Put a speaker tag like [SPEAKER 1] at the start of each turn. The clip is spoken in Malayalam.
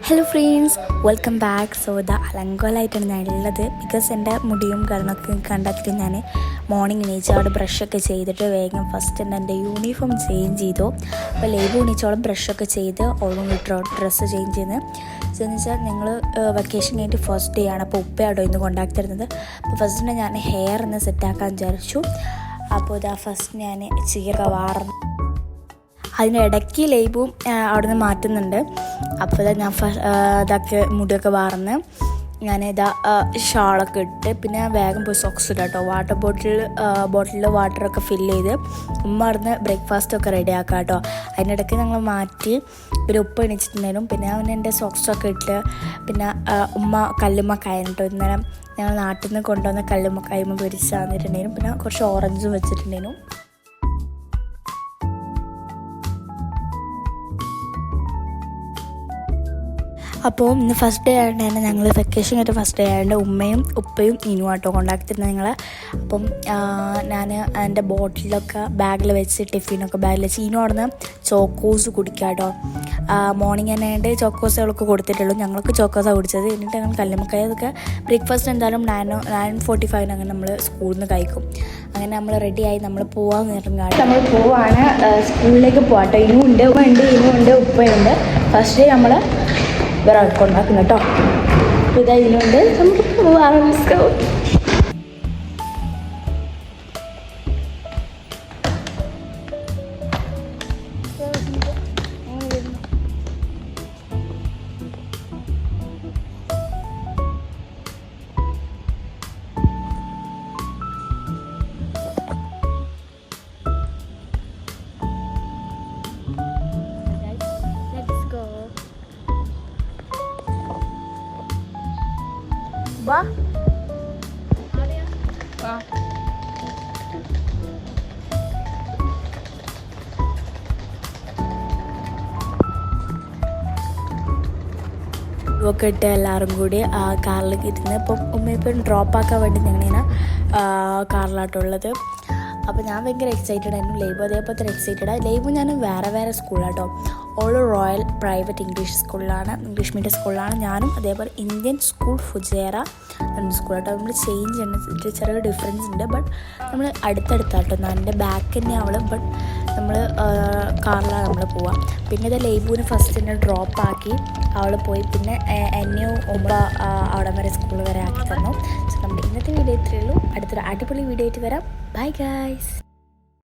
[SPEAKER 1] Hello friends, welcome back. So അലങ്കോലമായിട്ടാണ് ഞാൻ ഉള്ളത്. ബിക്കോസ് എൻ്റെ മുടിയും കാര്യങ്ങളൊക്കെ കണ്ടെത്തിയിട്ട് ഞാൻ മോർണിംഗ് എണീച്ചോടെ ബ്രഷൊക്കെ ചെയ്തിട്ട് വേഗം ഫസ്റ്റ് തന്നെ എൻ്റെ യൂണിഫോം ചേഞ്ച് ചെയ്തു. അപ്പോൾ ലേബ് എണീച്ചോളം ബ്രഷൊക്കെ ചെയ്ത് ഓൾറെഡി വിട്ടോ ഡ്രസ്സ് ചേഞ്ച് ചെയ്യുന്നത്. എന്ന് വെച്ചാൽ ഞങ്ങൾ വെക്കേഷൻ കഴിഞ്ഞിട്ട് ഫസ്റ്റ് ഡേ ആണ്. അപ്പോൾ ഉപ്പയാട്ടോ ഇന്ന് കൊണ്ടാക്കി തരുന്നത്. അപ്പോൾ ഫസ്റ്റ് തന്നെ ഞാൻ ഹെയർ ഒന്ന് സെറ്റാക്കാൻ വിചാരിച്ചു. അപ്പോൾ ഇതാ ഫസ്റ്റ് ഞാൻ ചീരക വാർന്നു. അതിനിടയ്ക്ക് ലേബും അവിടെ നിന്ന് മാറ്റുന്നുണ്ട്. അപ്പോൾ ഞാൻ ഇതൊക്കെ മുടിയൊക്കെ വാർന്ന് ഞാൻ ഷാളൊക്കെ ഇട്ട് പിന്നെ വേഗം പോയി സോക്സ് ഇടാം കേട്ടോ. ബോട്ടിലിൽ വാട്ടറൊക്കെ ഫില്ല് ചെയ്ത് ഉമ്മ അവിടുന്ന് ബ്രേക്ക്ഫാസ്റ്റൊക്കെ റെഡി ആക്കാം കേട്ടോ. അതിനിടയ്ക്ക് ഞങ്ങൾ മാറ്റി പിന്നെ ഉപ്പ് എണിച്ചിട്ടുണ്ടായിരുന്നു. പിന്നെ അവൻ എൻ്റെ സോക്സൊക്കെ ഇട്ട് പിന്നെ ഉമ്മ കല്ലുമ്മക്കായ കേട്ടോ. ഇന്നലെ ഞങ്ങൾ നാട്ടിൽ നിന്ന് കൊണ്ടുവന്ന കല്ലുമ്മക്കായ്മ പൊരിച്ച് തന്നിട്ടുണ്ടായിരുന്നു. പിന്നെ കുറച്ച് ഓറഞ്ചും വെച്ചിട്ടുണ്ടായിരുന്നു. അപ്പോൾ ഇന്ന് ഫസ്റ്റ് ഡേ ആയതുകൊണ്ട് തന്നെ ഞങ്ങൾ വെക്കേഷൻ കഴിഞ്ഞിട്ട് ഫസ്റ്റ് ഡേ ആയതുകൊണ്ട് ഉമ്മയും ഉപ്പയും ഇനും ആട്ടോ കൊണ്ടാക്കിത്തരുന്നത് ഞങ്ങൾ. അപ്പം ഞാൻ എൻ്റെ ബോട്ടിലൊക്കെ ബാഗിൽ വെച്ച് ടിഫിനൊക്കെ ബാഗിൽ വെച്ച് ഇനും അവിടെ നിന്ന് ചോക്കോസ് കുടിക്കാം കേട്ടോ. മോർണിംഗ് തന്നെ ആയിട്ട് ചോക്കോസുകളൊക്കെ കൊടുത്തിട്ടുള്ളൂ. ഞങ്ങൾക്ക് ചോക്കോസാണ് കുടിച്ചത്. എന്നിട്ട് ഞങ്ങൾ കല്ലുമ്മക്കായ അതൊക്കെ ബ്രേക്ക്ഫാസ്റ്റ് എന്തായാലും 9:45 അങ്ങനെ നമ്മൾ സ്കൂളിൽ നിന്ന് കഴിക്കും. അങ്ങനെ നമ്മൾ റെഡിയായി നമ്മൾ പോവാൻ നേരം നമ്മൾ പോവാണ് സ്കൂളിലേക്ക് പോകാം കേട്ടോ. ഇനുണ്ട് ഉപ്പയുണ്ട്. ഫസ്റ്റ് ഡേ നമ്മൾ വേറെ കൊണ്ടാക്കുന്നു കേട്ടോ. അപ്പോൾ ഇതാ ഇതിനുണ്ട് നമുക്ക് പോവാം. വാ ഒക്കെ ഇട്ട് എല്ലാവരും കൂടി കാറിലേക്ക് ഇരുന്ന് ഇപ്പം ഉമ്മയിപ്പം ഡ്രോപ്പാക്കാൻ വേണ്ടി ഞങ്ങളിങ്ങനെ കാറിലാട്ടുള്ളത്. അപ്പോൾ ഞാൻ ഭയങ്കര എക്സൈറ്റഡ് ആയിരുന്നു. ലേബു അതേപോലെ തന്നെ എക്സൈറ്റഡാണ്. ലേബു ഞാൻ വേറെ സ്കൂളാട്ടോ. ഓൾ റോയൽ പ്രൈവറ്റ് ഇംഗ്ലീഷ് സ്കൂളിലാണ്, ഇംഗ്ലീഷ് മീഡിയം സ്കൂളിലാണ്. ഞാനും അതേപോലെ ഇന്ത്യൻ സ്കൂൾ ഫുജേറ സ്കൂളാട്ടോ. നമ്മൾ ചേഞ്ച് ചെയ്യുന്ന ചെറിയ ഡിഫറൻസ് ഉണ്ട്. ബട്ട് നമ്മൾ അടുത്തടുത്താട്ടോ. എൻ്റെ ബാക്ക് തന്നെ അവൾ, ബട്ട് നമ്മൾ കാറിലാണ് നമ്മൾ പോവാം. പിന്നെ ഇത് ലേബുവിന് ഫസ്റ്റ് തന്നെ ഡ്രോപ്പാക്കി അവൾ പോയി. പിന്നെ എന്നെയും ഉമ്മ അവിടെ വരെ സ്കൂൾ വരെ ആക്കി തന്നു. സോ നമ്മുടെ ഇന്നത്തെ വീഡിയോ ഇത്രയേ ഉള്ളൂ. അടുത്തൊരു അടിപൊളി വീഡിയോ ആയിട്ട് വരാം. Bye guys.